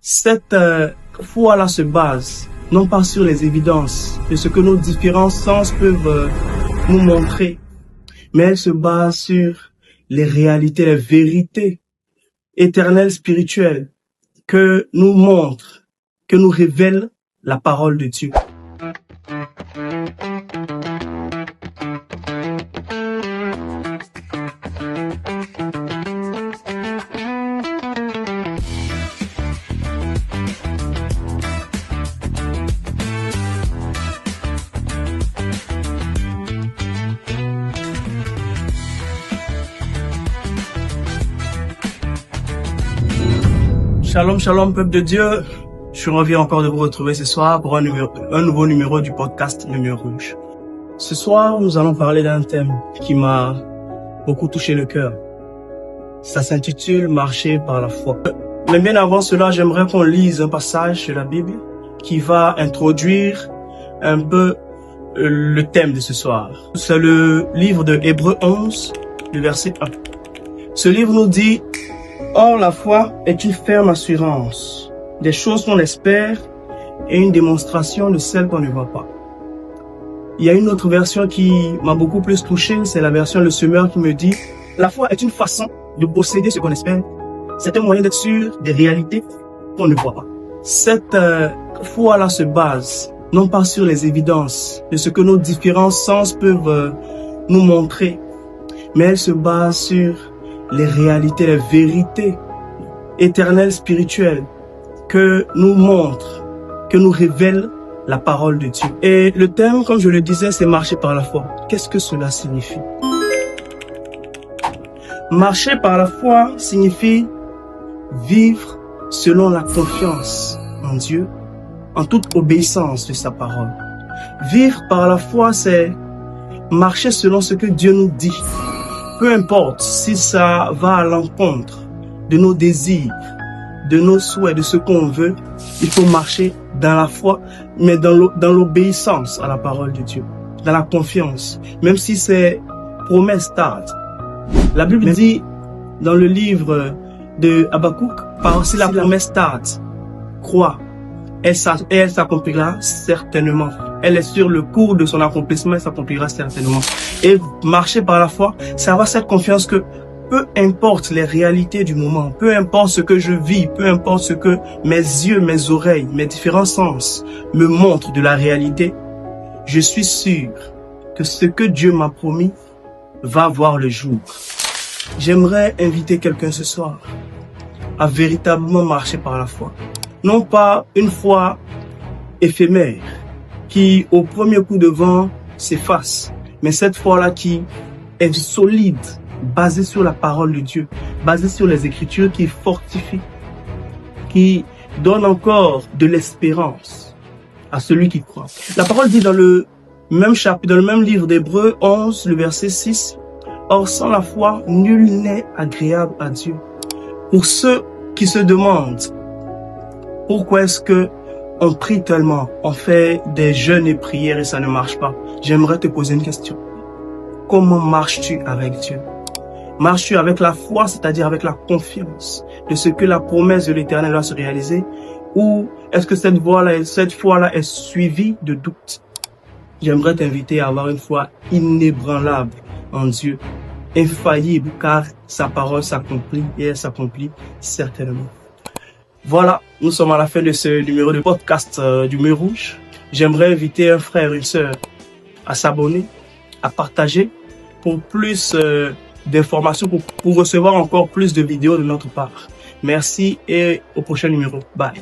Cette foi-là se base non pas sur les évidences de ce que nos différents sens peuvent nous montrer, mais elle se base sur les réalités, les vérités éternelles, spirituelles que nous montre, que nous révèle la parole de Dieu. Shalom, shalom, peuple de Dieu. Je reviens encore de vous retrouver ce soir pour un nouveau numéro du podcast Lumière Rouge. Ce soir, nous allons parler d'un thème qui m'a beaucoup touché le cœur. Ça s'intitule « Marcher par la foi ». Mais bien avant cela, j'aimerais qu'on lise un passage de la Bible qui va introduire un peu le thème de ce soir. C'est le livre de Hébreux 11, le verset 1. Ce livre nous dit: or, la foi est une ferme assurance des choses qu'on espère et une démonstration de celles qu'on ne voit pas. Il y a une autre version qui m'a beaucoup plus touché, c'est la version Le Semeur qui me dit: la foi est une façon de posséder ce qu'on espère. C'est un moyen d'être sûr des réalités qu'on ne voit pas. Cette foi-là se base non pas sur les évidences de ce que nos différents sens peuvent nous montrer, mais elle se base sur les réalités, les vérités éternelles, spirituelles que nous montre, que nous révèle la parole de Dieu. Et le thème, comme je le disais, c'est marcher par la foi. Qu'est-ce que cela signifie? Marcher par la foi signifie vivre selon la confiance en Dieu, en toute obéissance de sa parole. Vivre par la foi, c'est marcher selon ce que Dieu nous dit. Peu importe si ça va à l'encontre de nos désirs, de nos souhaits, de ce qu'on veut, il faut marcher dans la foi, mais dans l'obéissance à la parole de Dieu, dans la confiance, même si ces promesses tardent. La Bible dit dans le livre de Habakkuk, si la promesse tarde, crois, et elle s'accomplira certainement. Elle est sur le cours de son accomplissement, elle s'accomplira certainement. Et marcher par la foi, c'est avoir cette confiance que peu importe les réalités du moment, peu importe ce que je vis, peu importe ce que mes yeux, mes oreilles, mes différents sens me montrent de la réalité, je suis sûr que ce que Dieu m'a promis va voir le jour. J'aimerais inviter quelqu'un ce soir à véritablement marcher par la foi. Non pas une foi éphémère qui au premier coup de vent s'efface, mais cette foi-là qui est solide, basée sur la parole de Dieu, basée sur les Écritures, qui fortifie, qui donne encore de l'espérance à celui qui croit. La parole dit dans le même chapitre, dans le même livre d'Hébreux 11, le verset 6, « Or sans la foi, nul n'est agréable à Dieu. » Pour ceux qui se demandent pourquoi est-ce que on prie tellement, on fait des jeûnes et prières et ça ne marche pas, j'aimerais te poser une question. Comment marches-tu avec Dieu? Marches-tu avec la foi, c'est-à-dire avec la confiance de ce que la promesse de l'Éternel va se réaliser, ou est-ce que cette foi-là est suivie de doutes? J'aimerais t'inviter à avoir une foi inébranlable en Dieu, infaillible, car sa parole s'accomplit et elle s'accomplit certainement. Voilà, nous sommes à la fin de ce numéro de podcast du Lumière Rouge. J'aimerais inviter un frère, une sœur à s'abonner, à partager pour plus d'informations, pour recevoir encore plus de vidéos de notre part. Merci et au prochain numéro. Bye.